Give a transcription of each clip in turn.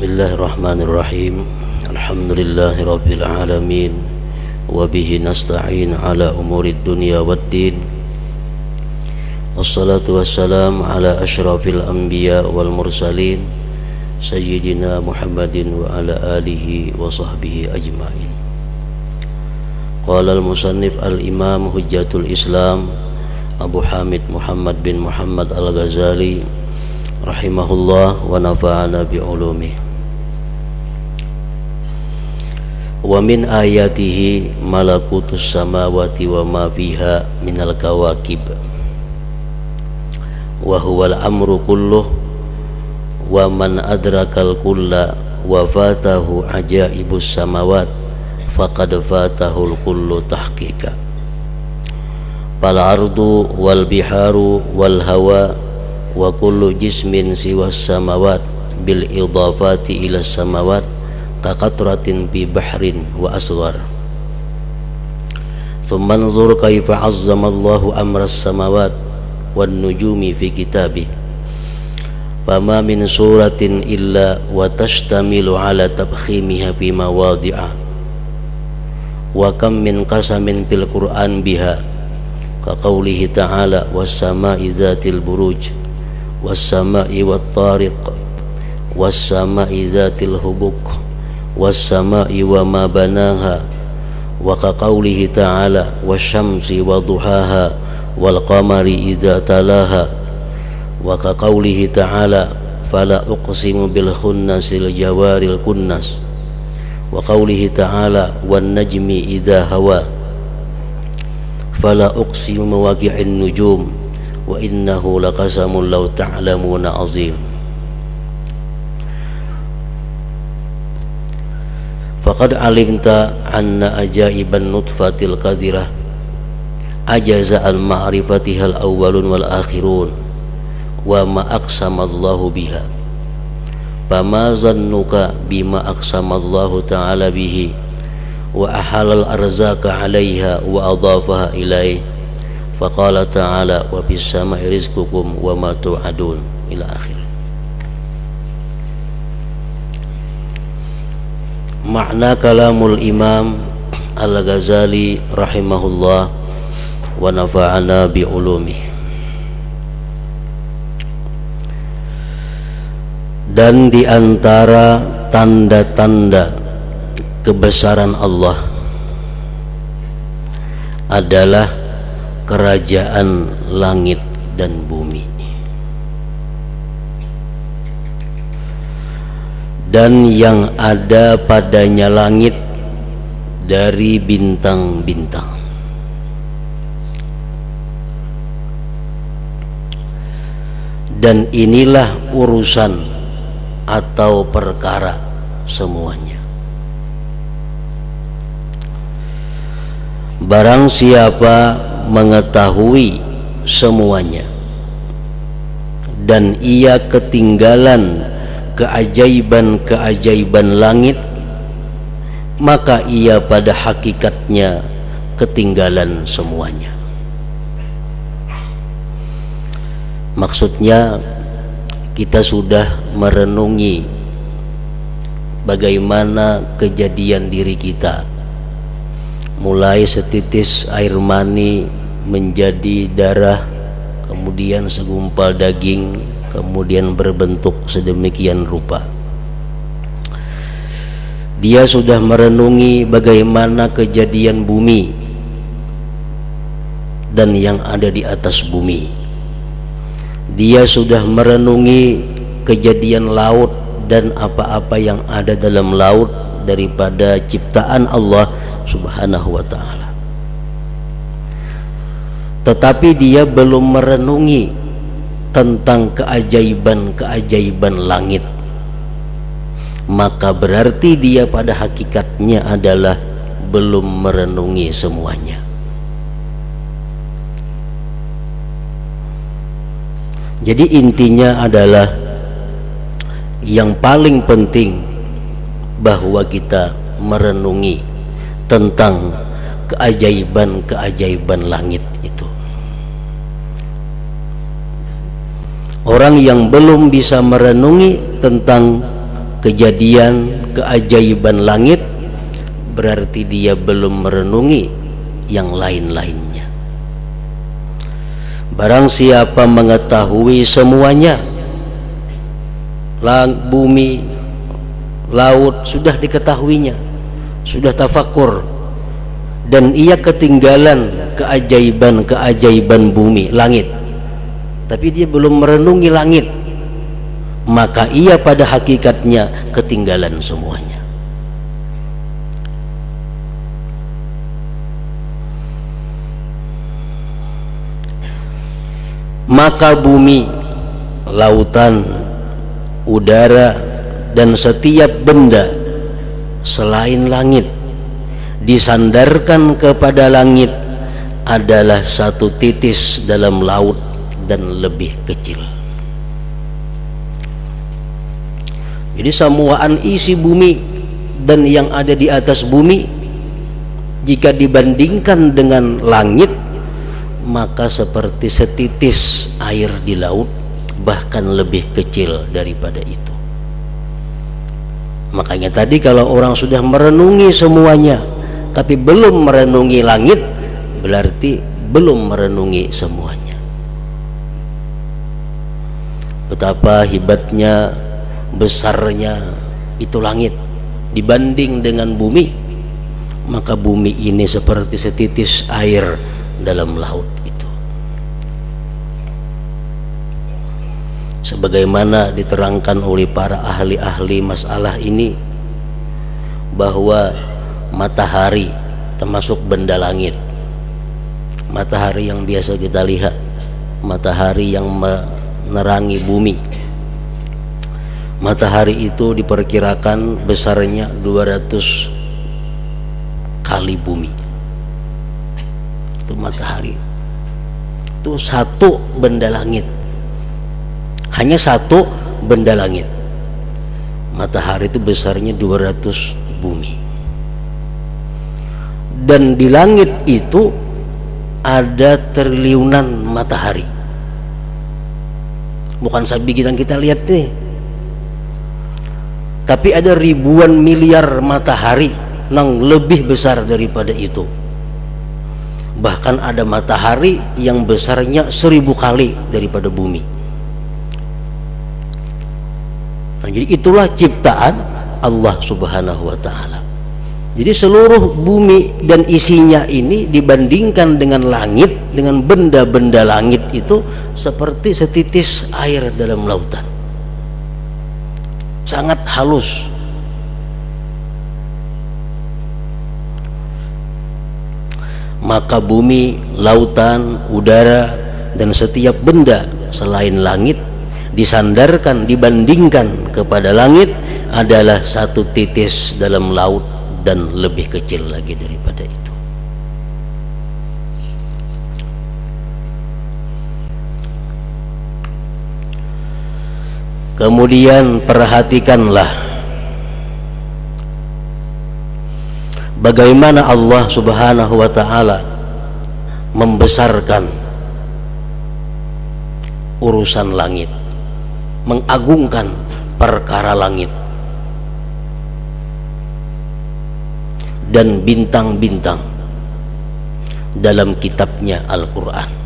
Bismillahirrahmanirrahim. Alhamdulillahirabbil alamin wa bihi nasta'in ala umurid dunya waddin. Wassalatu wassalam ala asyrafil anbiya wal mursalin sayyidina Muhammadin wa ala alihi wa sahbihi ajma'in. Qala al-musannif al-imam hujjatul Islam Abu Hamid Muhammad bin Muhammad al-Ghazali rahimahullah wa nafa'ana bi'ulumih. Wa min ayatihi malakutus samawati wa ma fiha minal kawakib wa huwal amru kulluh wa man adrakal kulla wa fatahu ajaibus samawat faqad fatahul kullu tahqiqa. Fal ardu wal biharu wal hawa wa kullu jismin siwas samawat bil idafati ila samawat kaqatratin bi bahrin wa asghar. Thumma anzur kaifa 'azzama Allahu amras samawat wan nujumi fi kitabih. Fama min suratin illa wa tashtamilu ala tabkhimiha fi mawadhi'a. Wa kam min qasamin fil Qur'an biha ka qawlihi ta'ala was sama'i dzatil buruj was sama'i wat tariq was sama'i dzatil hubuk was-sama'i wa ma banaha wa ka qawlihi ta'ala wasyamsi wa duhaha wal qamari idza talaha wa ka qawlihi ta'ala fala uqsimu bil khunnasil jawaril kunnas wa qawlihi ta'ala wan najmi idza hawa fala uqsimu mawaqi'in nujum wa innahu laqasamun law ta'lamuna azim. Faqad alimta anna ajaiban nutfatil qadirah ajaza al ma'rifatihal awwalun wal akhirun wa ma aqsamallahu biha. Fama zannuka bima aqsamallahu ta'ala bihi wa ahalal arzaka 'alaiha wa adafaha ilaih. Faqala ta'ala wa bis sama'i rizqukum wa ma tu'adun ila akhir. Makna kalamul Imam Al-Ghazali rahimahullah wa nafa'ana bi'ulumih. Dan di antara tanda-tanda kebesaran Allah adalah kerajaan langit dan bumi, dan yang ada padanya langit dari bintang-bintang. Dan inilah urusan atau perkara semuanya. Barang siapa mengetahui semuanya dan ia ketinggalan keajaiban-keajaiban langit, maka ia pada hakikatnya ketinggalan semuanya. Maksudnya kita sudah merenungi bagaimana kejadian diri kita, mulai setitis air mani menjadi darah, kemudian segumpal daging, kemudian berbentuk sedemikian rupa. Dia sudah merenungi bagaimana kejadian bumi dan yang ada di atas bumi. Dia sudah merenungi kejadian laut dan apa-apa yang ada dalam laut daripada ciptaan Allah Subhanahu wa ta'ala. Tetapi dia belum merenungi tentang keajaiban-keajaiban langit, maka berarti dia pada hakikatnya adalah belum merenungi semuanya. Jadi intinya adalah yang paling penting bahwa kita merenungi tentang keajaiban-keajaiban langit itu. Orang yang belum bisa merenungi tentang kejadian keajaiban langit, berarti dia belum merenungi yang lain-lainnya. Barang siapa mengetahui semuanya, bumi, laut sudah diketahuinya, sudah tafakur, dan ia ketinggalan keajaiban-keajaiban bumi, langit, tapi dia belum merenungi langit, maka ia pada hakikatnya ketinggalan semuanya. Maka bumi, lautan, udara, dan setiap benda selain langit disandarkan kepada langit adalah satu titis dalam laut dan lebih kecil. Jadi samuaan isi bumi dan yang ada di atas bumi, jika dibandingkan dengan langit, maka seperti setitis air di laut, bahkan lebih kecil daripada itu. Makanya tadi kalau orang sudah merenungi semuanya tapi belum merenungi langit, berarti belum merenungi semuanya. Betapa hebatnya, besarnya itu langit dibanding dengan bumi, maka bumi ini seperti setitis air dalam laut itu. Sebagaimana diterangkan oleh para ahli-ahli masalah ini, bahwa matahari termasuk benda langit. Matahari yang biasa kita lihat, matahari yang menerangi bumi. Matahari itu diperkirakan besarnya 200 kali bumi. Itu matahari, itu satu benda langit, hanya satu benda langit. Matahari itu besarnya 200 bumi, dan di langit itu ada triliunan matahari. Bukan sabigi yang kita lihat nih, tapi ada ribuan miliar matahari yang lebih besar daripada itu. Bahkan ada matahari yang besarnya 1000 kali daripada bumi. Nah, jadi itulah ciptaan Allah Subhanahu wa Ta'ala. Jadi seluruh bumi dan isinya ini dibandingkan dengan langit, dengan benda-benda langit itu seperti setitis air dalam lautan, sangat halus. Maka bumi, lautan, udara, dan setiap benda selain langit disandarkan, dibandingkan kepada langit adalah satu titis dalam laut dan lebih kecil lagi daripada itu. Kemudian perhatikanlah bagaimana Allah Subhanahu wa Ta'ala membesarkan urusan langit, mengagungkan perkara langit dan bintang-bintang dalam kitabnya Al-Quran.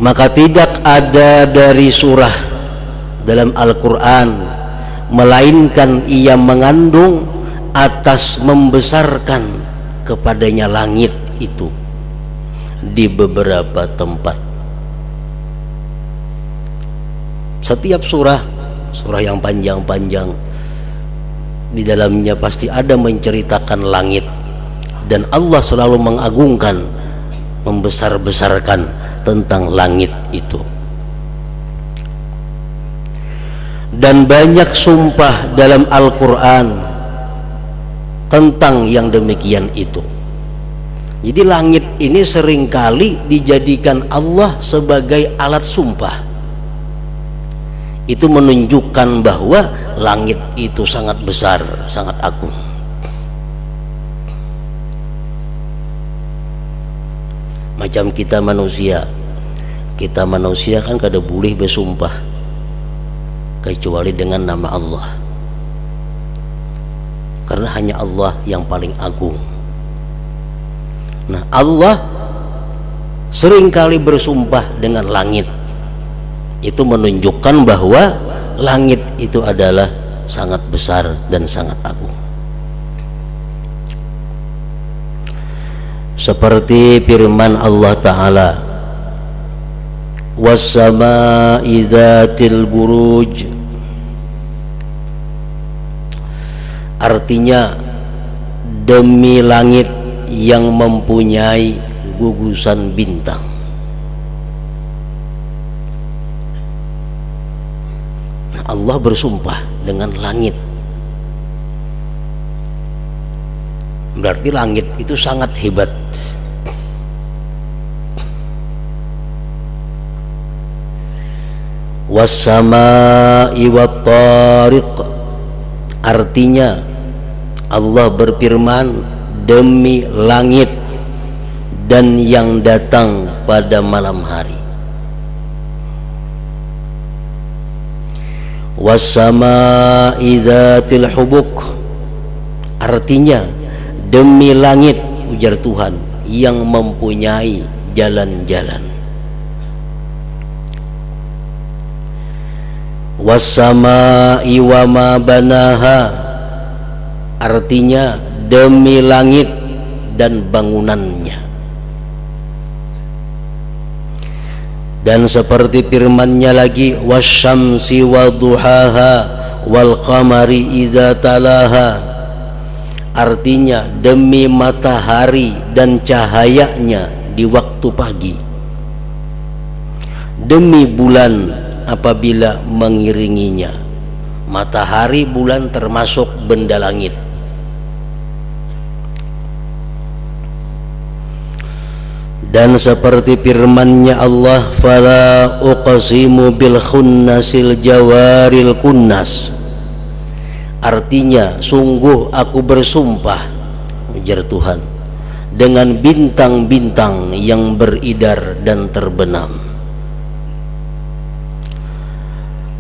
Maka tidak ada dari surah dalam Al-Quran melainkan ia mengandung atas membesarkan kepadanya langit itu di beberapa tempat. Setiap surah yang panjang-panjang di dalamnya pasti ada menceritakan langit, dan Allah selalu mengagungkan, membesar-besarkan tentang langit itu. Dan banyak sumpah dalam Al-Quran tentang yang demikian itu. Jadi langit ini seringkali dijadikan Allah sebagai alat sumpah. Itu menunjukkan bahwa langit itu sangat besar, sangat agung. Macam kita manusia, Kita manusia kan kada boleh bersumpah kecuali dengan nama Allah, karena hanya Allah yang paling agung. Nah, Allah seringkali bersumpah dengan langit. Itu menunjukkan bahwa langit itu adalah sangat besar dan sangat agung. Seperti firman Allah Ta'ala, was-samaa'i dzatil buruj. Artinya demi langit yang mempunyai gugusan bintang. Nah, Allah bersumpah dengan langit. Berarti langit itu sangat hebat. Was-samaa'i wat-tariq. Artinya Allah berfirman demi langit dan yang datang pada malam hari. Was-samaa'i dzatil hubuk. Artinya demi langit, ujar Tuhan, yang mempunyai jalan-jalan. Was-samaa'i wa ma banaha. Artinya demi langit dan bangunannya. Dan seperti firman-Nya lagi, wasyamsi wa duhaha wal qamari idza talaha. Artinya demi matahari dan cahayanya di waktu pagi, demi bulan apabila mengiringinya. Matahari, bulan termasuk benda langit. Dan seperti firman-Nya Allah, fala uqsimu bil khunnasil jawaril kunnas. Artinya sungguh aku bersumpah, ujar Tuhan, dengan bintang-bintang yang beridar dan terbenam.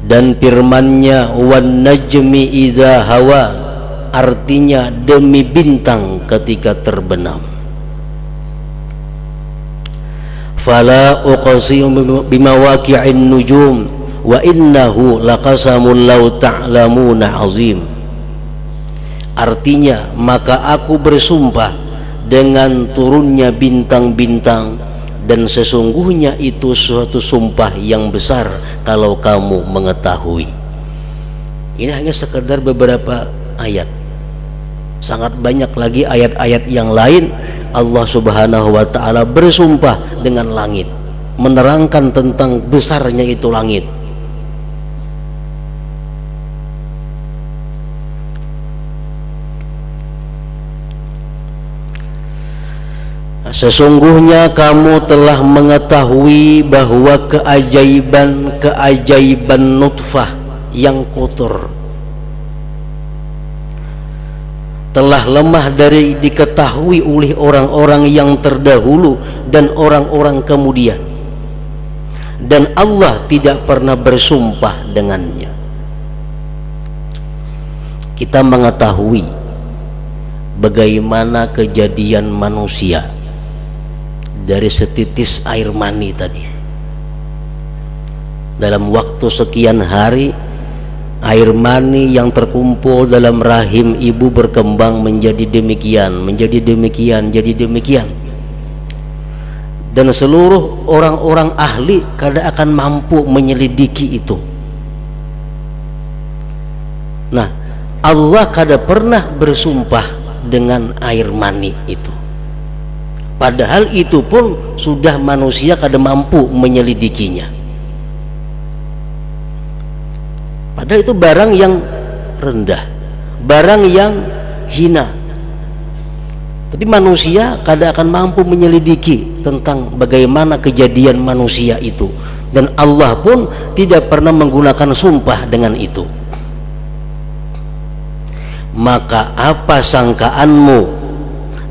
Dan firman-Nya wan najmi idza hawa. Artinya demi bintang ketika terbenam. Fala uqsimu bimawaqi'in nujum wa innahu laqasamun law ta'lamuna azim. Artinya maka aku bersumpah dengan turunnya bintang-bintang, dan sesungguhnya itu suatu sumpah yang besar kalau kamu mengetahui. Ini hanya sekedar beberapa ayat. Sangat banyak lagi ayat-ayat yang lain Allah Subhanahu wa ta'ala bersumpah dengan langit, menerangkan tentang besarnya itu langit. Sesungguhnya kamu telah mengetahui bahwa keajaiban nutfah yang kotor telah lemah dari diketahui oleh orang-orang yang terdahulu dan orang-orang kemudian, dan Allah tidak pernah bersumpah dengannya. Kita mengetahui bagaimana kejadian manusia dari setitis air mani tadi. Dalam waktu sekian hari, air mani yang terkumpul dalam rahim ibu berkembang menjadi demikian, menjadi demikian, jadi demikian. Dan seluruh orang-orang ahli kada akan mampu menyelidiki itu. Nah, Allah kada pernah bersumpah dengan air mani itu. Padahal itu pun sudah manusia kada mampu menyelidikinya. Padahal itu barang yang rendah, barang yang hina. Tapi manusia kada akan mampu menyelidiki tentang bagaimana kejadian manusia itu. Dan Allah pun tidak pernah menggunakan sumpah dengan itu. Maka apa sangkaanmu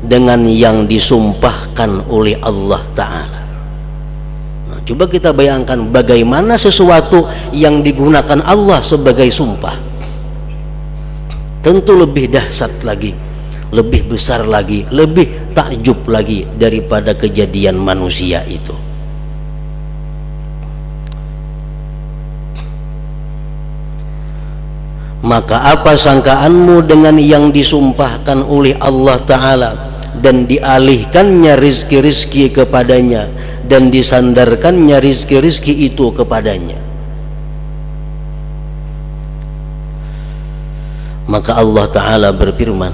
dengan yang disumpahkan oleh Allah Ta'ala? Nah, Coba kita bayangkan bagaimana sesuatu yang digunakan Allah sebagai sumpah, tentu lebih dahsyat lagi, lebih besar lagi, lebih takjub lagi daripada kejadian manusia itu. Maka apa sangkaanmu dengan yang disumpahkan oleh Allah Ta'ala dan dialihkannya rizki-rizki kepadanya dan disandarkannya rizki-rizki itu kepadanya? Maka Allah Ta'ala berfirman,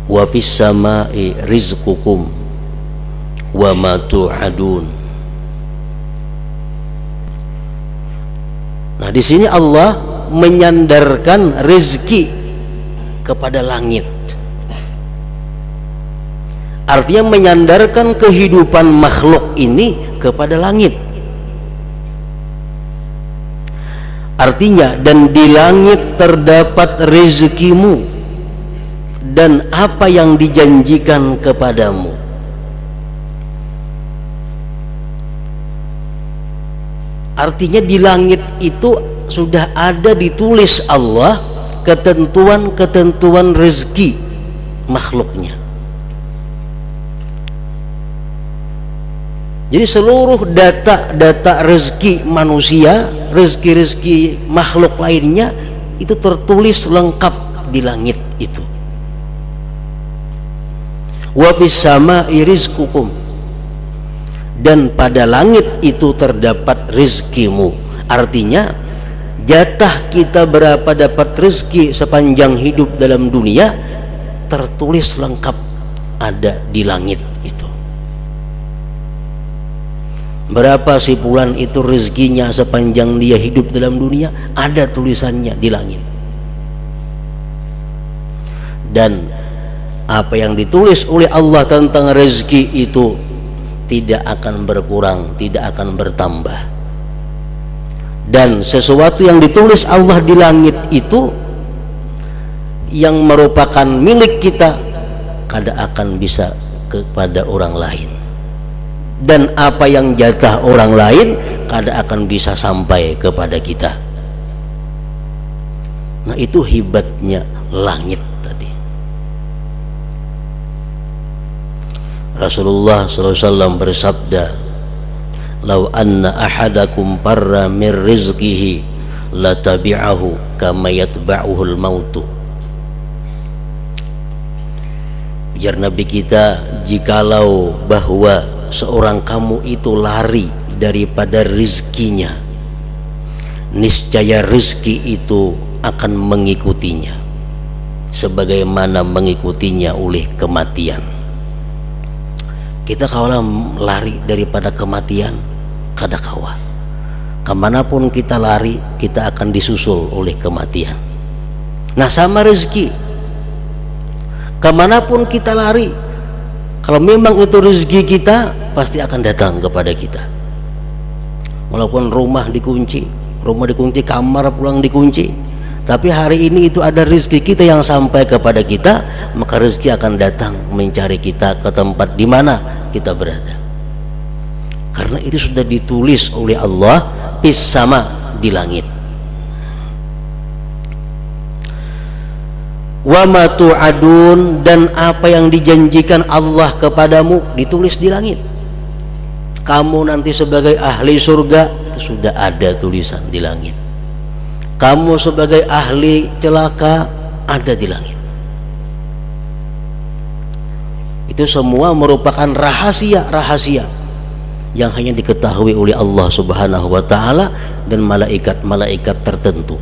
wa fis samai rizqukum wa ma tu'adun. Nah, di sini Allah menyandarkan rezeki kepada langit. Artinya menyandarkan kehidupan makhluk ini kepada langit. Artinya, dan di langit terdapat rezekimu dan apa yang dijanjikan kepadamu. Artinya di langit itu sudah ada ditulis Allah ketentuan-ketentuan rezeki makhluknya. Jadi seluruh data-data rezeki manusia, rezeki-rezeki makhluk lainnya itu tertulis lengkap di langit itu. Wa fis samai rizqukum, dan pada langit itu terdapat rizkimu. Artinya jatah kita berapa dapat rezeki sepanjang hidup dalam dunia tertulis lengkap ada di langit itu. Berapa si fulan itu rezekinya sepanjang dia hidup dalam dunia, ada tulisannya di langit. Dan apa yang ditulis oleh Allah tentang rezeki itu tidak akan berkurang, tidak akan bertambah. Dan sesuatu yang ditulis Allah di langit itu yang merupakan milik kita kada akan bisa kepada orang lain, dan apa yang jatah orang lain kada akan bisa sampai kepada kita. Nah, itu hebatnya langit tadi. Rasulullah SAW bersabda, "Lau anna ahadakum parra min rizqihi la tabi'ahu kama yatba'uhul mautu." Ujar Nabi kita, jikalau bahwa seorang kamu itu lari daripada rizkinya, niscaya rizki itu akan mengikutinya sebagaimana mengikutinya oleh kematian. Kita kalau lari daripada kematian, kada kawa. Kemanapun kita lari, kita akan disusul oleh kematian. Nah, sama rezeki. Kemanapun kita lari, kalau memang itu rezeki kita, pasti akan datang kepada kita. Walaupun rumah dikunci, kamar pulang dikunci, tapi hari ini itu ada rezeki kita yang sampai kepada kita, maka rezeki akan datang mencari kita ke tempat di mana kita berada. Karena itu sudah ditulis oleh Allah fis sama, di langit. Wa ma tu'adun, dan apa yang dijanjikan Allah kepadamu ditulis di langit. Kamu nanti sebagai ahli surga sudah ada tulisan di langit. Kamu sebagai ahli celaka ada di langit. Itu semua merupakan rahasia-rahasia yang hanya diketahui oleh Allah Subhanahu wa Ta'ala dan malaikat-malaikat tertentu.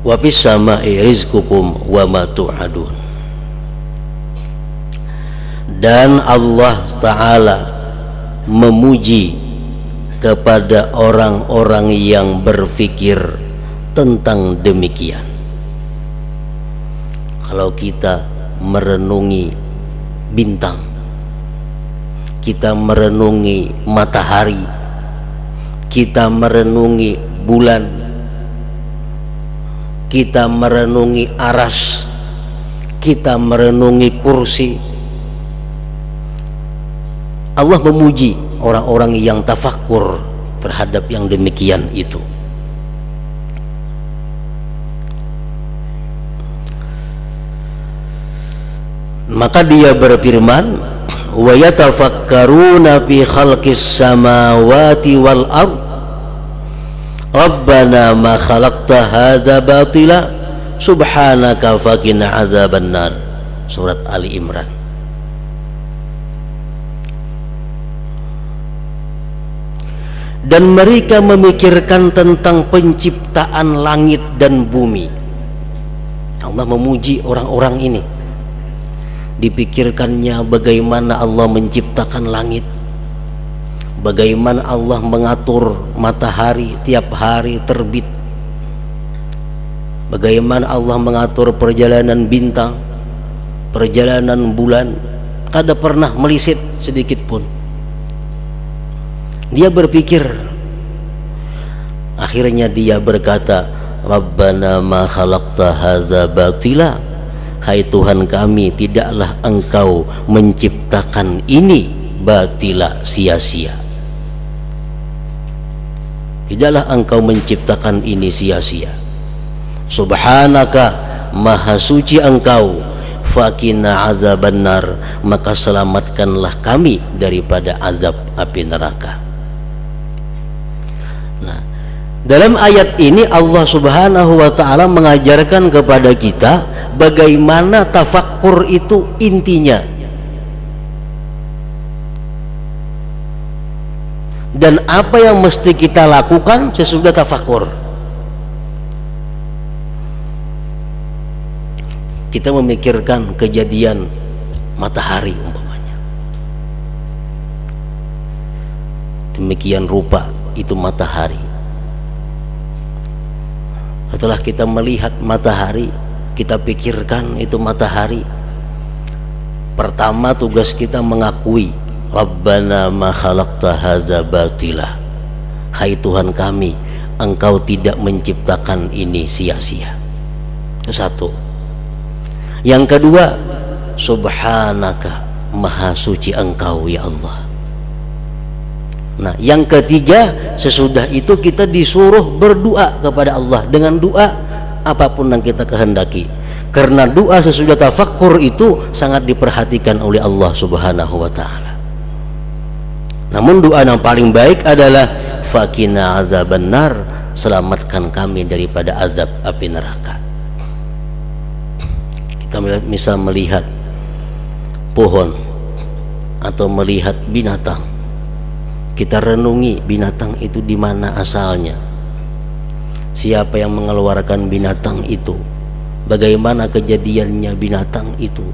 Wa fis samai rizqukum wa ma tu'adun. Dan Allah Ta'ala memuji kepada orang-orang yang berpikir tentang demikian. Kalau kita merenungi bintang, kita merenungi matahari, kita merenungi bulan, kita merenungi aras, kita merenungi kursi. Allah memuji orang-orang yang tafakkur terhadap yang demikian itu. Maka dia berfirman, wa yatafakkaruna fi khalqis samawati wal ard rabbana ma khalaqta hadza batila subhanaka faqina azabannar. Surat Ali Imran. Dan mereka memikirkan tentang penciptaan langit dan bumi. Allah memuji orang-orang ini. Dipikirkannya bagaimana Allah menciptakan langit, bagaimana Allah mengatur matahari tiap hari terbit, bagaimana Allah mengatur perjalanan bintang, perjalanan bulan. Kada pernah melisit sedikit pun. Dia berpikir, akhirnya dia berkata, Rabbana ma khalaqta hadza batila. Hai Tuhan kami, tidaklah Engkau menciptakan ini batila, sia-sia. Tidaklah Engkau menciptakan ini sia-sia. Subhanaka, maha suci Engkau, faqina azabannar, maka selamatkanlah kami daripada azab api neraka. Nah, dalam ayat ini Allah Subhanahu wa ta'ala mengajarkan kepada kita bagaimana tafakkur itu intinya, dan apa yang mesti kita lakukan sesudah tafakkur. Kita memikirkan kejadian matahari umpamanya, demikian rupa itu matahari. Setelah kita melihat matahari, kita pikirkan itu matahari. Pertama tugas kita mengakui, Rabbana ma khalaqta hadza batila. Hai Tuhan kami, Engkau tidak menciptakan ini sia-sia. Itu satu. Yang kedua, subhanaka, maha suci Engkau ya Allah. Nah, yang ketiga, sesudah itu kita disuruh berdoa kepada Allah dengan doa apapun yang kita kehendaki, karena doa sesudah tafakkur itu sangat diperhatikan oleh Allah Subhanahu wa ta'ala. Namun doa yang paling baik adalah faqina azabannar, selamatkan kami daripada azab api neraka. Kita misal melihat pohon atau melihat binatang, kita renungi binatang itu di mana asalnya, siapa yang mengeluarkan binatang itu, bagaimana kejadiannya binatang itu.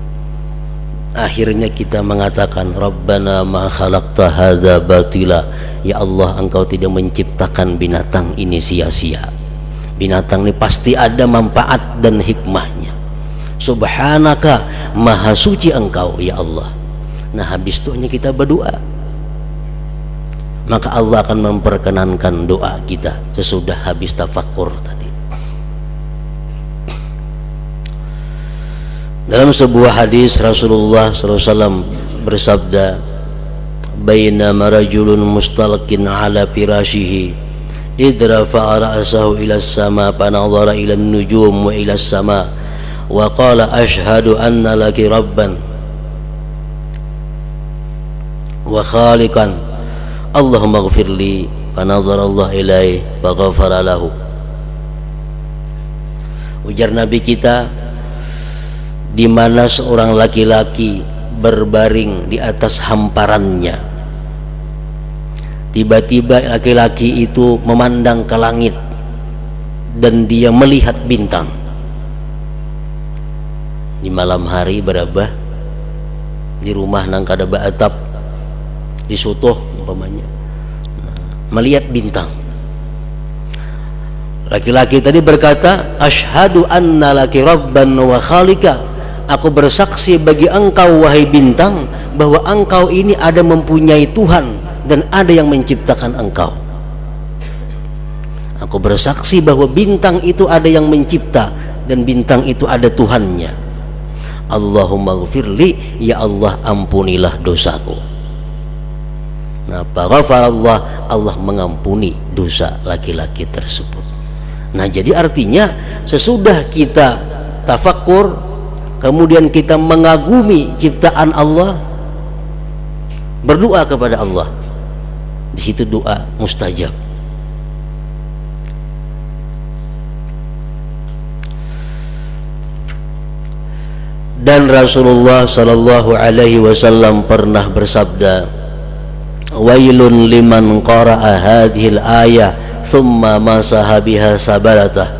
Akhirnya kita mengatakan, Rabbana ma khalaqta hadza batila, ya Allah, Engkau tidak menciptakan binatang ini sia-sia. Binatang ini pasti ada manfaat dan hikmahnya. Subhanaka, maha suci Engkau ya Allah. Nah, habis itu hanya kita berdoa, maka Allah akan memperkenankan doa kita sesudah habis tafakkur tadi. Dalam sebuah hadis Rasulullah SAW bersabda, bainama rajulun mustalqin ala firashihi idh rafa'a ra'sahu ila as-sama fanadhara ila an-nujum wa ila as-sama wa qala ashhadu anna laki rabban wa khaliqan Allahumma ghfirli, fanazara Allah ilaihi faghafara lahu. Ujar Nabi kita, di mana seorang laki-laki berbaring di atas hamparannya, tiba-tiba laki-laki itu memandang ke langit dan dia melihat bintang. Di malam hari berabah, di rumah nang kada baatap, di sutuh umpamanya, melihat bintang. Laki-laki tadi berkata, asyhadu anna laki rabban wa khalika, aku bersaksi bagi engkau wahai bintang bahwa engkau ini ada mempunyai Tuhan dan ada yang menciptakan engkau. Aku bersaksi bahwa bintang itu ada yang mencipta dan bintang itu ada Tuhannya. Allahumma ghfirli, ya Allah ampunilah dosaku. Nah, faghfarallah, Allah mengampuni dosa laki-laki tersebut. Nah, jadi artinya sesudah kita tafakkur, kemudian kita mengagumi ciptaan Allah, berdoa kepada Allah. Di situ doa mustajab. Dan Rasulullah sallallahu alaihi wasallam pernah bersabda, wailun liman qara'a hadhil ayah thumma masaha biha sabalatah.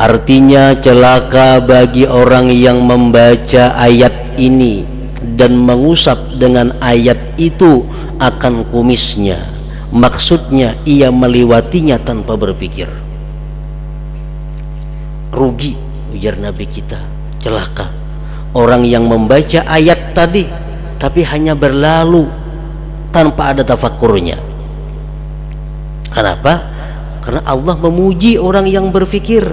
Artinya celaka bagi orang yang membaca ayat ini dan mengusap dengan ayat itu akan kumisnya. Maksudnya ia melewatinya tanpa berpikir. Rugi, ujar Nabi kita. Celaka orang yang membaca ayat tadi tapi hanya berlalu tanpa ada tafakkurnya. Kenapa? Karena Allah memuji orang yang berpikir.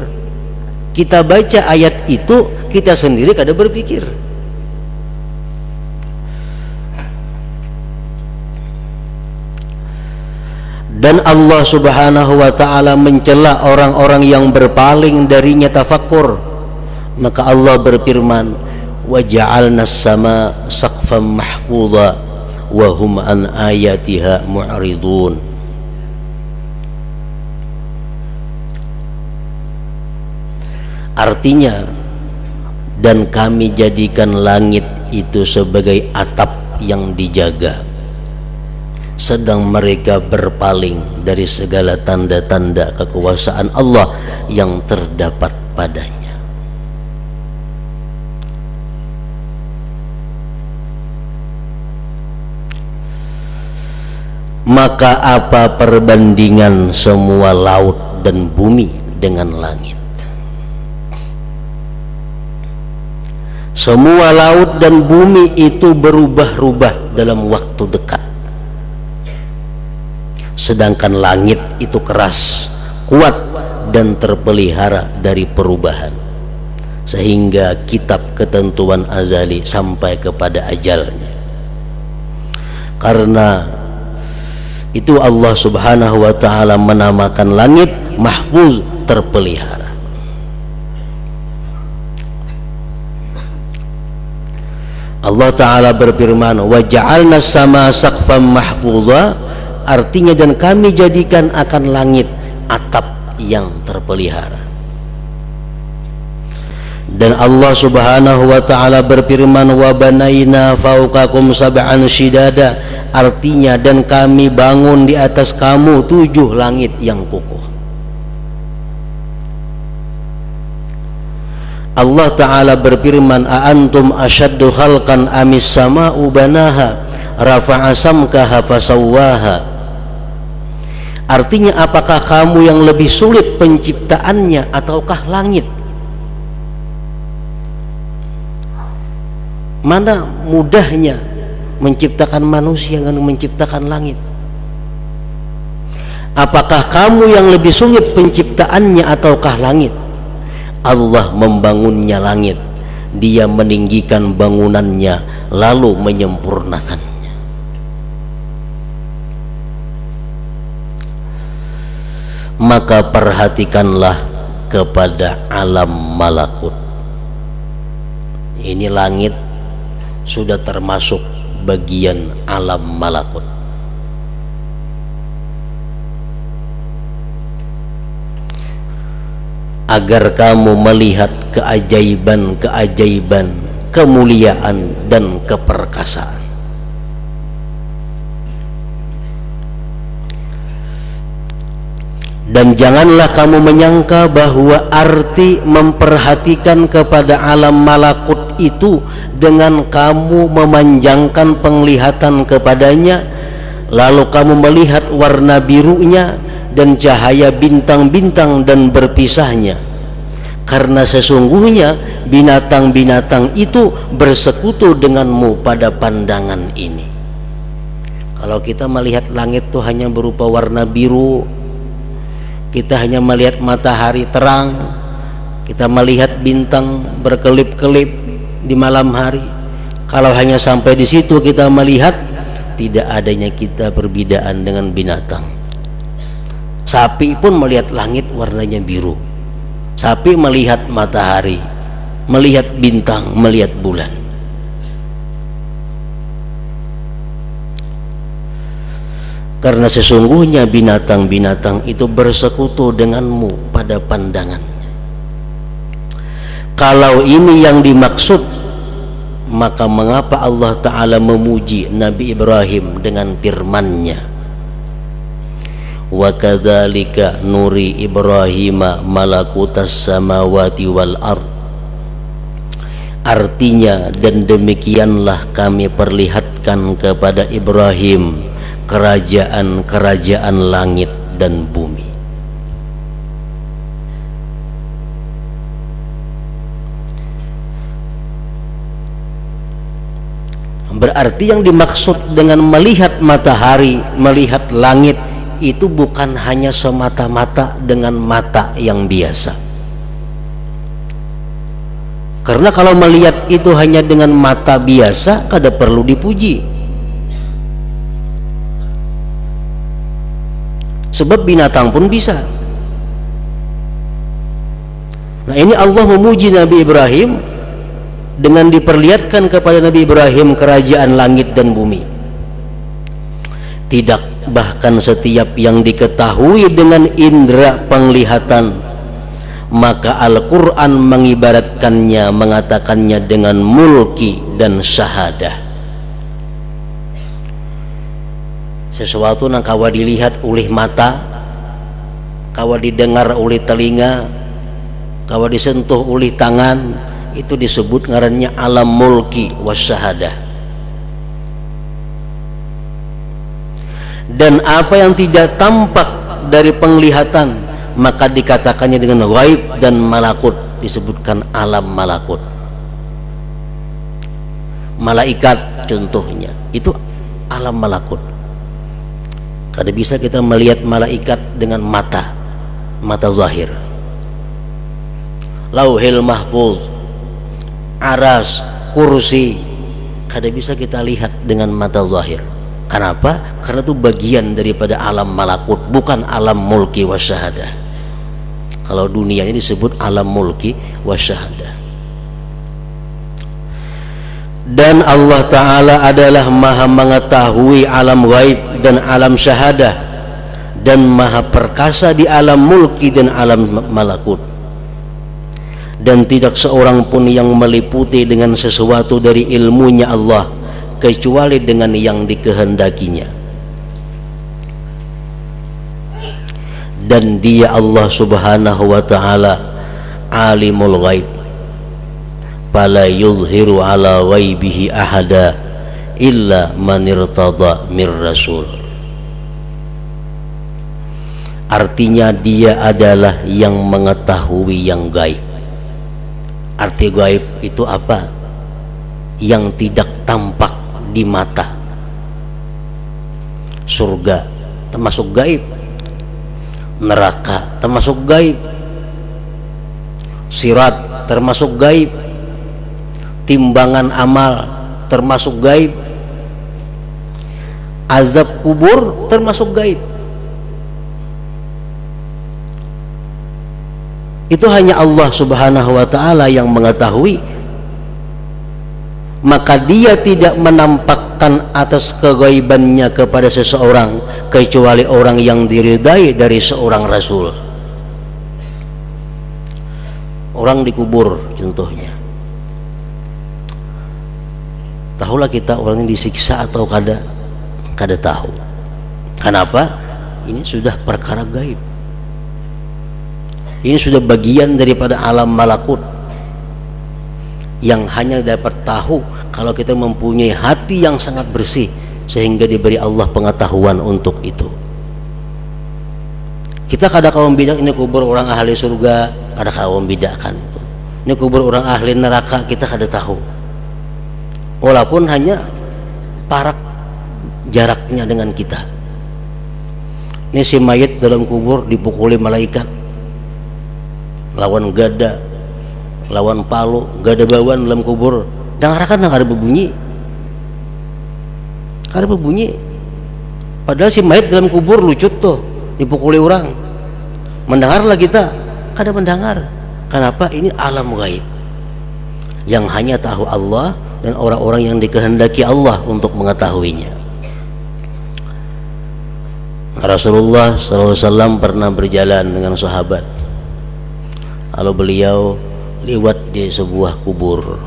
Kita baca ayat itu, kita sendiri kada berpikir. Dan Allah subhanahu wa ta'ala mencela orang-orang yang berpaling darinya tafakkur. Maka Allah berfirman, waja'alna as-sama saqfan mahfudha wa hum an ayatiha mu'ridun. Artinya, dan kami jadikan langit itu sebagai atap yang dijaga, sedang mereka berpaling dari segala tanda-tanda kekuasaan Allah yang terdapat padanya. Maka apa perbandingan semua laut dan bumi dengan langit? Semua laut dan bumi itu berubah-ubah dalam waktu dekat. Sedangkan langit itu keras, kuat dan terpelihara dari perubahan, sehingga kitab ketentuan azali sampai kepada ajalnya. Karena itu Allah subhanahu wa ta'ala menamakan langit mahfuz, terpelihara. Allah ta'ala berfirman, wa ja'alna as-sama saqfan mahfuza, artinya dan kami jadikan akan langit atap yang terpelihara. Dan Allah subhanahu wa ta'ala berfirman, wa banaina fauqakum sab'an shidada, artinya dan kami bangun di atas kamu 7 langit yang kokoh. Allah ta'ala berfirman, a'antum asyaddu khalqan amis sama'u banaha rafa'a samkaha fasawwaha. Artinya apakah kamu yang lebih sulit penciptaannya ataukah langit? Mana mudahnya menciptakan manusia dan menciptakan langit? Apakah kamu yang lebih sulit penciptaannya ataukah langit? Allah membangunnya langit, Dia meninggikan bangunannya lalu menyempurnakannya. Maka perhatikanlah kepada alam malakut. Ini langit sudah termasuk bagian alam malakut. Agar kamu melihat keajaiban-keajaiban, kemuliaan dan keperkasaan. Dan janganlah kamu menyangka bahwa arti memperhatikan kepada alam malakut itu dengan kamu memanjangkan penglihatan kepadanya, lalu kamu melihat warna birunya dan cahaya bintang-bintang dan berpisahnya. Karena sesungguhnya binatang-binatang itu bersekutu denganmu pada pandangan ini. Kalau kita melihat langit itu hanya berupa warna biru, kita hanya melihat matahari terang, kita melihat bintang berkelip-kelip di malam hari. Kalau hanya sampai di situ kita melihat, tidak adanya kita perbedaan dengan binatang. Sapi pun melihat langit warnanya biru. Sapi melihat matahari, melihat bintang, melihat bulan. Karena sesungguhnya binatang-binatang itu bersekutu denganmu pada pandangannya. Kalau ini yang dimaksud, maka mengapa Allah Ta'ala memuji Nabi Ibrahim dengan firman-Nya, wa kadzalika nuri Ibrahima malakutas samawati wal ard. Artinya, dan demikianlah kami perlihatkan kepada Ibrahim kerajaan-kerajaan langit dan bumi. Berarti yang dimaksud dengan melihat matahari, melihat langit, itu bukan hanya semata-mata dengan mata yang biasa. Karena kalau melihat itu hanya dengan mata biasa, kada perlu dipuji. Sebab binatang pun bisa. Nah, ini Allah memuji Nabi Ibrahim dengan diperlihatkan kepada Nabi Ibrahim kerajaan langit dan bumi. Tidak, bahkan setiap yang diketahui dengan indera penglihatan, maka Al-Quran mengibaratkannya, mengatakannya dengan mulki dan syahadah. Sesuatu yang kawa dilihat oleh mata, kawa didengar oleh telinga, kawa disentuh oleh tangan, itu disebut ngarannya alam mulki wasyahadah. Dan apa yang tidak tampak dari penglihatan, maka dikatakannya dengan ghaib dan malakut, disebutkan alam malakut. Malaikat contohnya, itu alam malakut. Kada bisa kita melihat malaikat dengan mata zahir. Lauhil mahfuz, aras, kursi, kada bisa kita lihat dengan mata zahir. Kenapa? Karena itu bagian daripada alam malakut, bukan alam mulki wasyahadah. Kalau dunianya disebut alam mulki wasyahadah. Dan Allah Ta'ala adalah maha mengetahui alam ghaib dan alam syahadah, dan maha perkasa di alam mulki dan alam malakut. Dan tidak seorang pun yang meliputi dengan sesuatu dari ilmunya Allah kecuali dengan yang dikehendakinya. Dan Dia Allah Subhanahu wa Ta'ala alimul ghaib, fala yuzhiru ala ghaibihi ahada illa man irtada mir rasul. Artinya Dia adalah yang mengetahui yang gaib. Arti gaib itu apa? Yang tidak tampak di mata. Surga termasuk gaib, neraka termasuk gaib, sirat termasuk gaib, timbangan amal termasuk gaib, azab kubur termasuk gaib. Itu hanya Allah Subhanahu wa Ta'ala yang mengetahui. Maka Dia tidak menampakkan atas kegaibannya kepada seseorang kecuali orang yang diridai dari seorang rasul. Orang dikubur contohnya, tahulah kita orang yang disiksa atau kada tahu. Kenapa? Ini sudah perkara gaib. Ini sudah bagian daripada alam malakut yang hanya dapat tahu kalau kita mempunyai hati yang sangat bersih, sehingga diberi Allah pengetahuan untuk itu. Kita kada kawan bidak ini kubur orang ahli surga, kada kawan bidakan itu. Ini kubur orang ahli neraka, kita kada tahu. Walaupun hanya parak jaraknya dengan kita. Ini si mayit dalam kubur dipukuli malaikat, lawan gada, lawan palu, gada bawaan dalam kubur. Dengarkan ada berbunyi, ada berbunyi. Padahal si mayit dalam kubur lucut tuh, dipukuli orang. Mendengarlah kita, kada mendengar. Kenapa? Ini alam gaib yang hanya tahu Allah dan orang-orang yang dikehendaki Allah untuk mengetahuinya. Rasulullah SAW pernah berjalan dengan sahabat, lalu beliau lewat di sebuah kubur.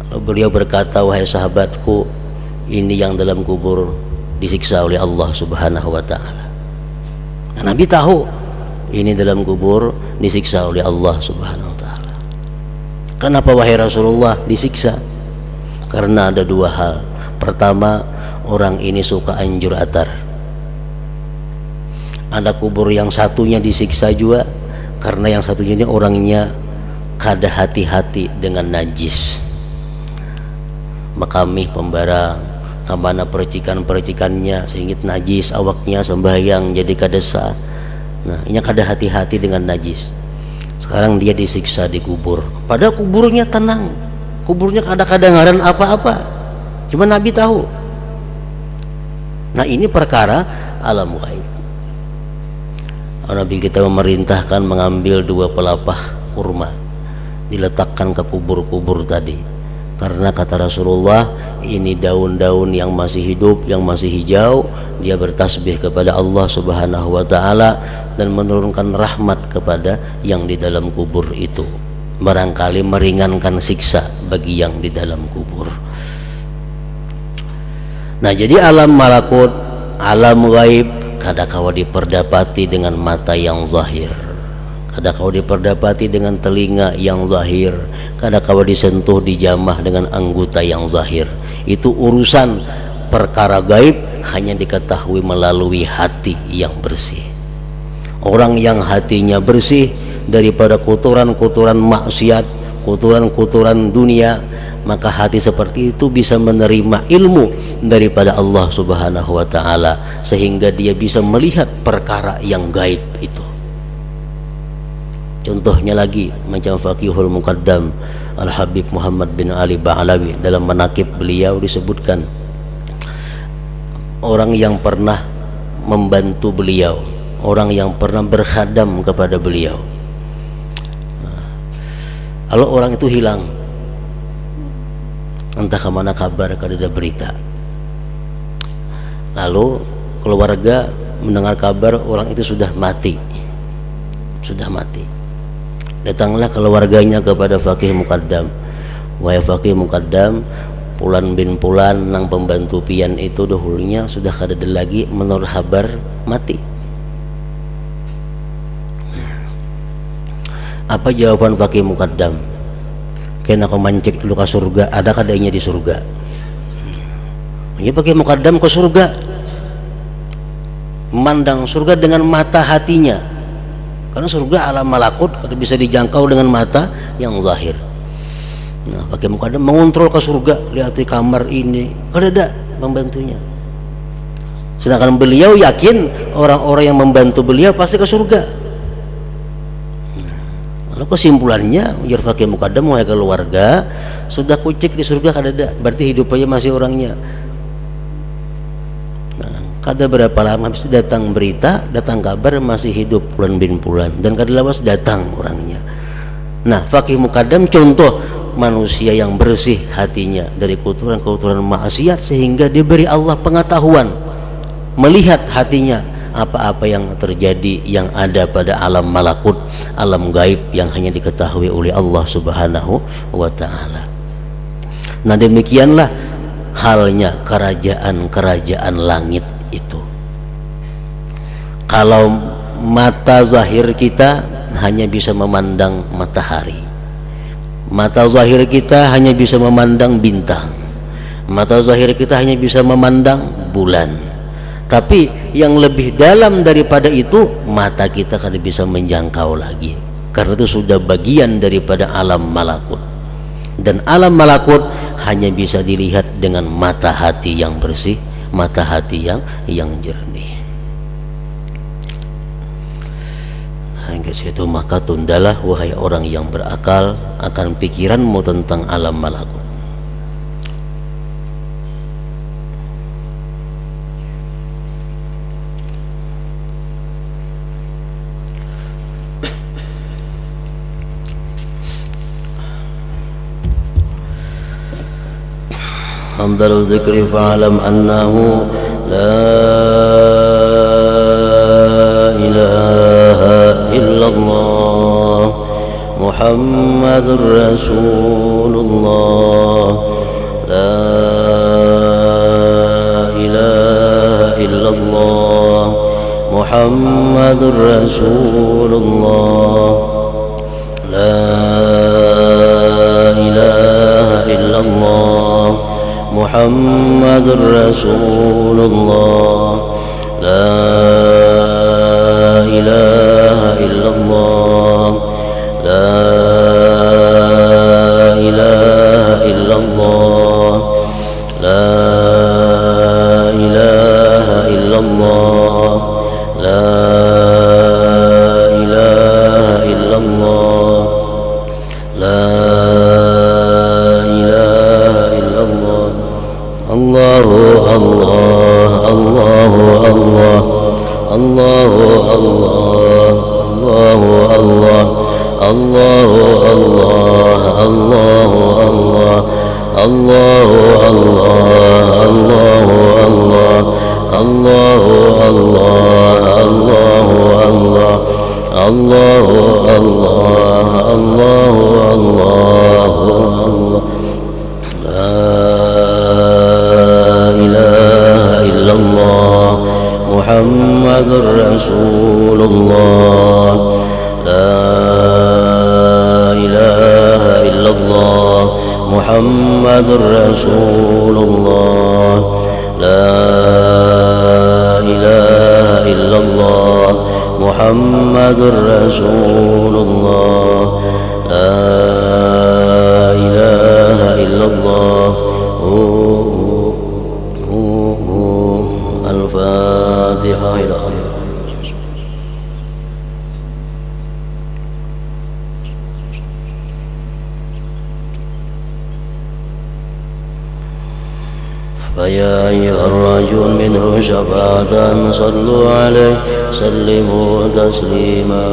Lalu beliau berkata, wahai sahabatku, ini yang dalam kubur disiksa oleh Allah Subhanahu wa Ta'ala. Nah, Nabi tahu ini dalam kubur disiksa oleh Allah Subhanahu wa Ta'ala. Kenapa wahai Rasulullah disiksa? Karena ada dua hal. Pertama, orang ini suka anjur atar. Ada kubur yang satunya disiksa juga karena yang satunya ini orangnya kada hati-hati dengan najis. Makamih pembarang, kamana percikan-percikannya sehingga najis awaknya, sembahyang jadi kada sah. Nah, ini kada hati-hati dengan najis. Sekarang dia disiksa di kubur. Padahal kuburnya tenang, kuburnya kada kadengaran apa-apa. Cuma Nabi tahu. Nah, ini perkara alam gaib. Nabi kita memerintahkan mengambil 2 pelepah kurma, diletakkan ke kubur-kubur tadi, karena kata Rasulullah, ini daun-daun yang masih hidup, yang masih hijau, dia bertasbih kepada Allah Subhanahu wa Ta'ala dan menurunkan rahmat kepada yang di dalam kubur itu, barangkali meringankan siksa bagi yang di dalam kubur. Nah, jadi alam malakut, alam gaib kada kawa diperdapati dengan mata yang zahir, kada kawa diperdapati dengan telinga yang zahir, kada kawa disentuh, dijamah dengan anggota yang zahir. Itu urusan perkara gaib hanya diketahui melalui hati yang bersih. Orang yang hatinya bersih daripada kotoran-kotoran maksiat, kotoran-kotoran dunia, maka hati seperti itu bisa menerima ilmu daripada Allah Subhanahu wa Ta'ala, sehingga dia bisa melihat perkara yang gaib itu. Contohnya lagi macam Faqihul Muqaddam Al-Habib Muhammad bin Ali Ba'alawi, dalam manaqib beliau disebutkan orang yang pernah membantu beliau, orang yang pernah berkhadam kepada beliau. Kalau orang itu hilang, entah kemana kabar, kada ada berita. Lalu keluarga mendengar kabar orang itu sudah mati, sudah mati. Datanglah keluarganya kepada Faqih Muqaddam, wahai Faqih Muqaddam, Pulan bin Pulan nang pembantu pian itu dahulunya sudah kada ada lagi, menurut kabar mati. Apa jawaban Faqih Muqaddam? Kena kau mancik dulu ke surga, ada kadanya di surga. Ini pakai Muqaddam ke surga, memandang surga dengan mata hatinya, karena surga alam malakut bisa dijangkau dengan mata yang zahir. Nah, pakai Muqaddam mengontrol ke surga, lihat di kamar ini, ada membantunya. Sedangkan beliau yakin orang-orang yang membantu beliau pasti ke surga. Lalu kesimpulannya, ujar Faqih Muqaddam, wahai keluarga, sudah kucek di surga kada, berarti hidupnya masih orangnya. Nah, kada berapa lama habis itu datang berita, datang kabar masih hidup Pulan bin Pulan, dan kada lawas datang orangnya. Nah, Faqih Muqaddam contoh manusia yang bersih hatinya dari kotoran-kotoran maksiat, sehingga diberi Allah pengetahuan, melihat hatinya apa-apa yang terjadi yang ada pada alam malakut, alam gaib yang hanya diketahui oleh Allah Subhanahu wa Ta'ala. Nah, demikianlah halnya kerajaan-kerajaan langit itu. Kalau mata zahir kita hanya bisa memandang matahari, mata zahir kita hanya bisa memandang bintang, mata zahir kita hanya bisa memandang bulan. Tapi yang lebih dalam daripada itu mata kita kada bisa menjangkau lagi, karena itu sudah bagian daripada alam malakut. Dan alam malakut hanya bisa dilihat dengan mata hati yang bersih, mata hati yang jernih. ke situ, maka tundalah wahai orang yang berakal akan pikiranmu tentang alam malakut. Hamdal dzikri fa'alam annahu la ilaha illallah Muhammadur Rasulullah la ilaha illallah Muhammadur Rasulullah la ilaha illallah Muhammadur Rasulullah la ilaha illallah la ilaha illallah la ilaha illallah la ilaha illallah la Allahu Allah Allahu Allah Allahu Allah Allahu Allah Allahu Allah Allahu Allah Allahu Allah Allahu Allah Allahu Allah Allahu Allah Allahu Allah Allahu Allah Muhammadur Rasulullah la ilaha illallah Muhammadur Rasulullah la ilaha illallah Muhammadur Rasulullah la ilaha illallah Al-Fatihah ila فيا أيها الرجل منه شفاعة صلوا عليه سلموا تسليما